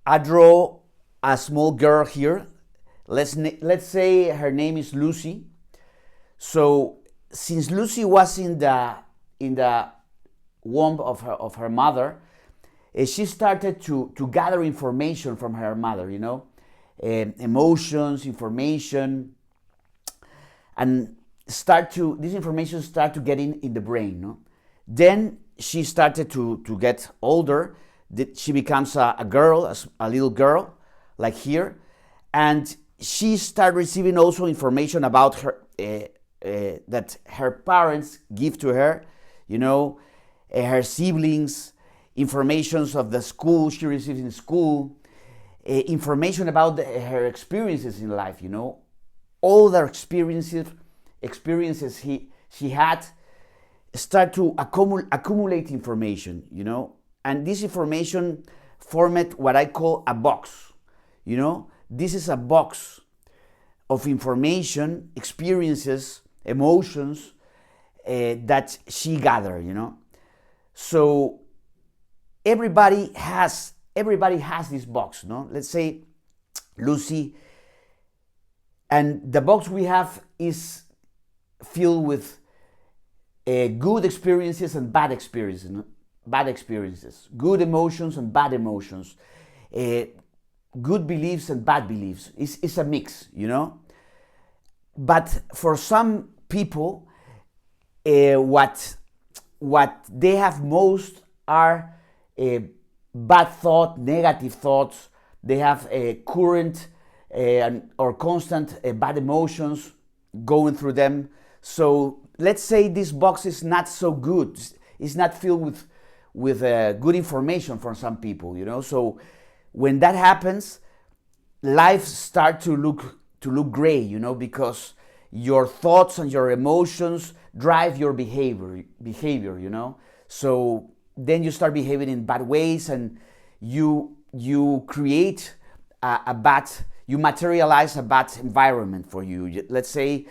I draw a small girl here. Let's say her name is Lucy. So since Lucy was in the womb of her mother, she started to gather information from her mother, emotions, information, and this information start to get in the brain. No? Then she started to get older. She becomes a girl, a little girl, like here, and she started receiving also information about her that her parents give to her, her siblings, informations of the school she receives in school, information about her experiences in life, all the experiences she had start to accumulate information, and this information formed what I call a box, This is a box of information, experiences, emotions that she gathered, So everybody has this box, no? Let's say Lucy, and the box we have is filled with good experiences and bad experiences, good emotions and bad emotions, good beliefs and bad beliefs. It's a mix, But for some people, what they have most are bad thoughts, negative thoughts. They have current or constant bad emotions going through them. So let's say this box is not so good. It's not filled with good information from some people, So when that happens, life starts to look gray, because your thoughts and your emotions drive your behavior, So then you start behaving in bad ways, and you create you materialize a bad environment for you. Let's say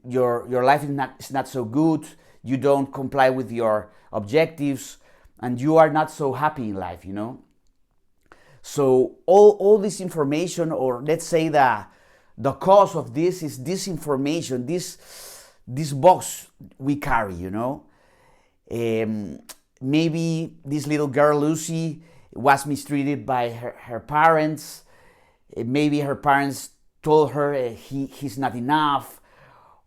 your life is not so good, you don't comply with your objectives, and you are not so happy in life, So all this information, or let's say the cause of this is this information, this box we carry, Maybe this little girl Lucy was mistreated by her parents. Maybe her parents told her he's not enough,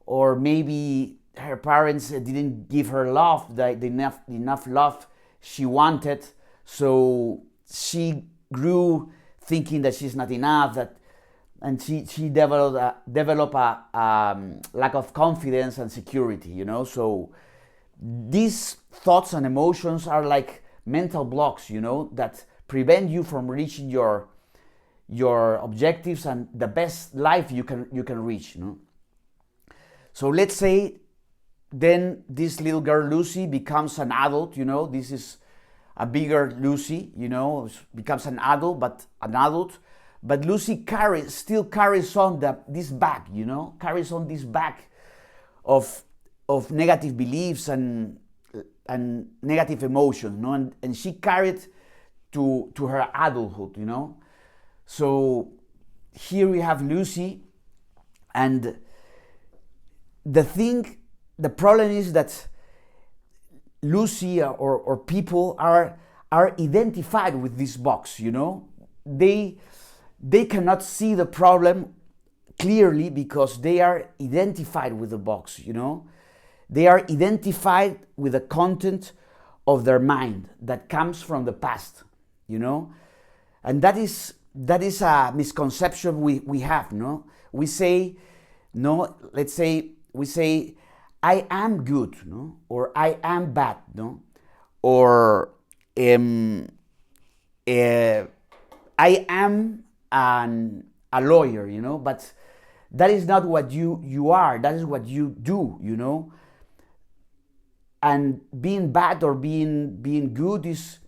or maybe her parents didn't give her love, enough love she wanted, so she grew thinking that she's not enough, and she developed a lack of confidence and security, So these thoughts and emotions are like mental blocks, that prevent you from reaching your objectives and the best life you can reach, So let's say then this little girl Lucy becomes an adult, This is a bigger Lucy, becomes an adult, but Lucy still carries on this bag, carries on this bag of negative beliefs and negative emotions, and she carried to her adulthood, So here we have Lucy, and the problem is that Lucy or people are identified with this box, They cannot see the problem clearly because they are identified with the box, They are identified with the content of their mind that comes from the past, And that is a misconception we have, We say, let's say we say, I am good, or I am bad, or I am a lawyer, but that is not what you are. That is what you do, And being bad or being good is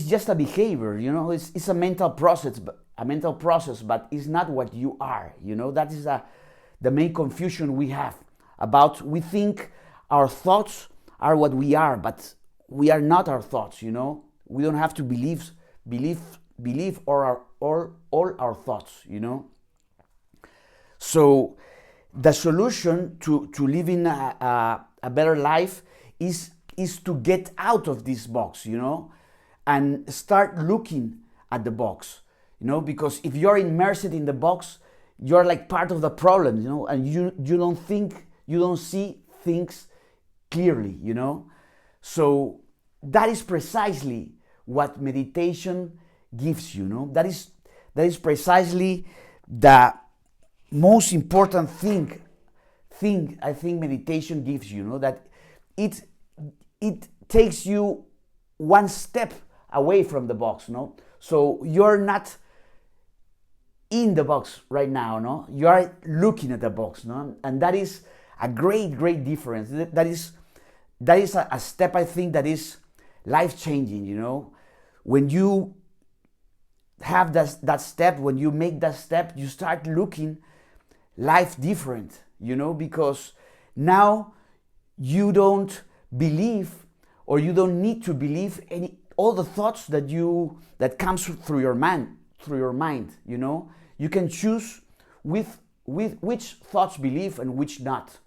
just a behavior, It's a mental process, but it's not what you are, That is the main confusion we have we think our thoughts are what we are, but we are not our thoughts, We don't have to believe believe all our thoughts, So the solution to living a better life is to get out of this box, and start looking at the box, because if you're immersed in the box, you're like part of the problem, and you don't see things clearly, So that is precisely what meditation gives you, That is precisely the most important thing I think meditation gives you, that it takes you one step away from the box, So you're not in the box right now, You are looking at the box, And that is a great difference. That is a step, I think, that is life-changing, When you have that step, when you make that step, you start looking life different, because now you don't believe, or you don't need to believe all the thoughts that comes through your mind, You can choose with which thoughts believe and which not.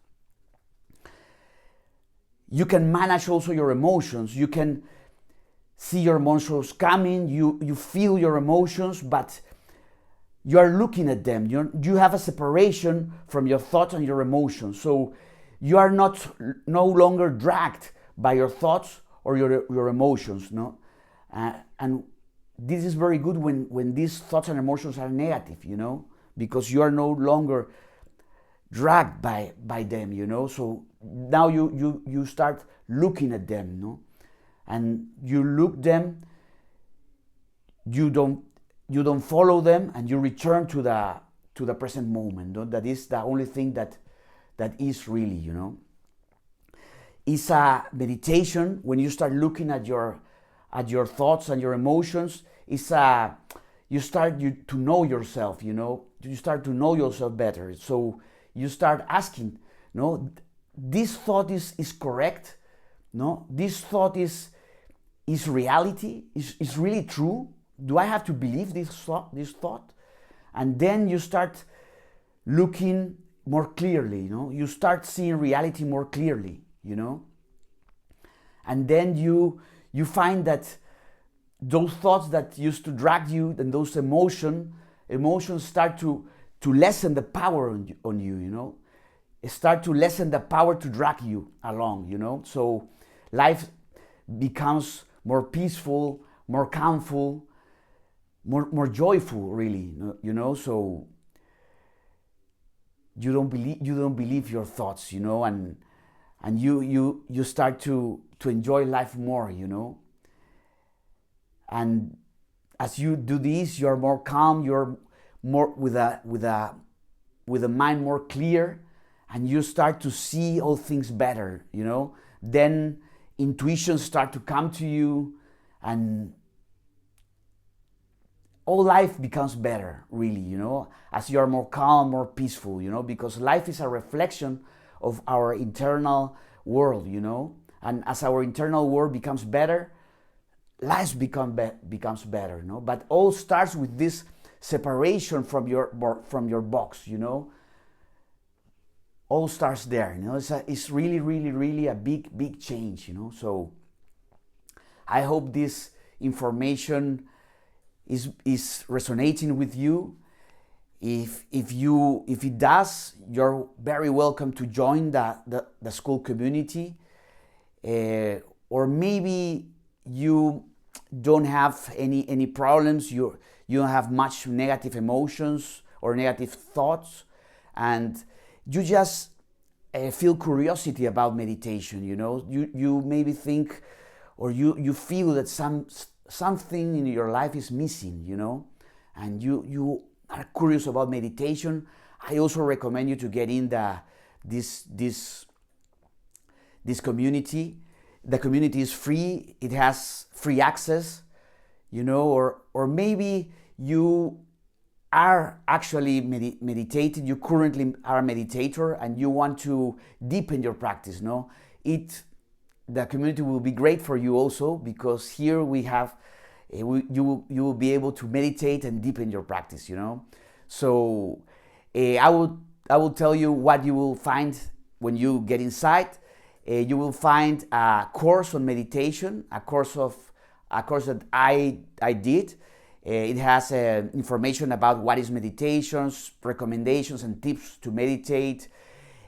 You can manage also your emotions. You can see your emotions coming. You feel your emotions, but you are looking at them. You have a separation from your thoughts and your emotions. So you are no longer dragged by your thoughts or your emotions, and this is very good when these thoughts and emotions are negative, because you are no longer dragged by them, So now you start looking at them, and you look them. You don't follow them, and you return to the present moment. That is the only thing that is really, It's a meditation. When you start looking at your thoughts and your emotions, you start to know yourself, You start to know yourself better. So you start asking, this thought is correct, This thought is reality, is really true. Do I have to believe this thought? And then you start looking more clearly, You start seeing reality more clearly, And then you find that those thoughts that used to drag you, and those emotions start to lessen the power on you, Start to lessen the power to drag you along, So life becomes more peaceful, more calmful, more joyful, really, So you don't believe your thoughts, and you start to enjoy life more, And as you do this, you're more calm, you're more with a mind more clear, and you start to see all things better, Then intuitions start to come to you, and all life becomes better, really, as you are more calm, more peaceful, because life is a reflection of our internal world, And as our internal world becomes better, life becomes better, But all starts with this separation from your box, All starts there, It's really, really, really a big change, So I hope this information is resonating with you. If it does, you're very welcome to join the school community, or maybe you don't have any problems. You don't have much negative emotions or negative thoughts, and you just feel curiosity about meditation. You maybe think, or you feel that something in your life is missing, and you are curious about meditation. I also recommend you to get in this community. The community is free. It has free access, or maybe you are actually meditating. You currently are a meditator, and you want to deepen your practice. The community will be great for you also, because here we have you will be able to meditate and deepen your practice. So I will tell you what you will find when you get inside. You will find a course on meditation, a course that I did. It has information about what is meditations, recommendations and tips to meditate,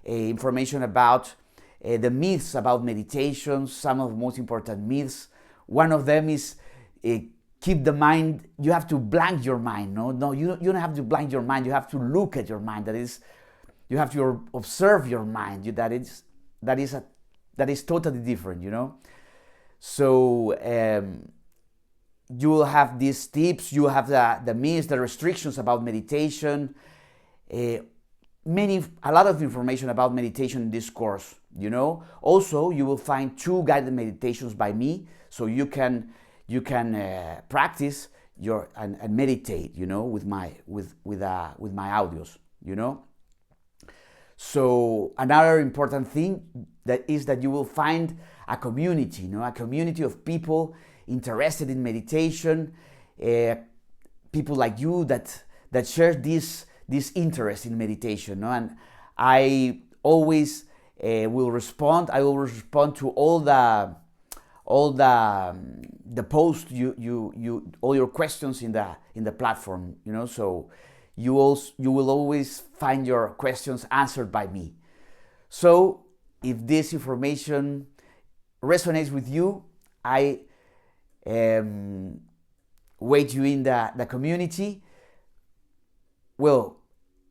information about the myths about meditation, some of the most important myths. One of them is keep the mind. You have to blank your mind. No, you don't have to blank your mind. You have to look at your mind. That is, you have to observe your mind. That is totally different. So you will have these tips. You have the myths, the restrictions about meditation. A lot of information about meditation in this course. Also, you will find 2 guided meditations by me, so you can practice and meditate, with my audios, So another important thing that you will find a community, a community of people interested in meditation, people like you that share this interest in meditation, and I always will respond. I will respond to all the posts all your questions in the platform. So you will always find your questions answered by me. So if this information resonates with you, I wait you in the community. Well,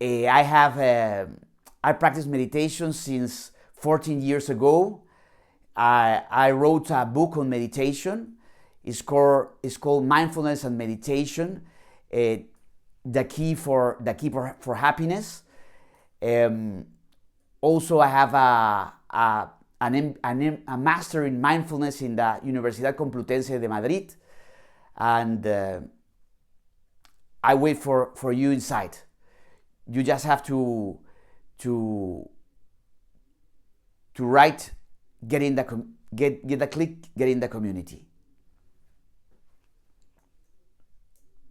I practice meditation since 14 years ago. I wrote a book on meditation. It's called Mindfulness and Meditation, the key for happiness. Also, I have a master in mindfulness in the Universidad Complutense de Madrid, and I wait for you inside. You just have to write, get the click, get in the community.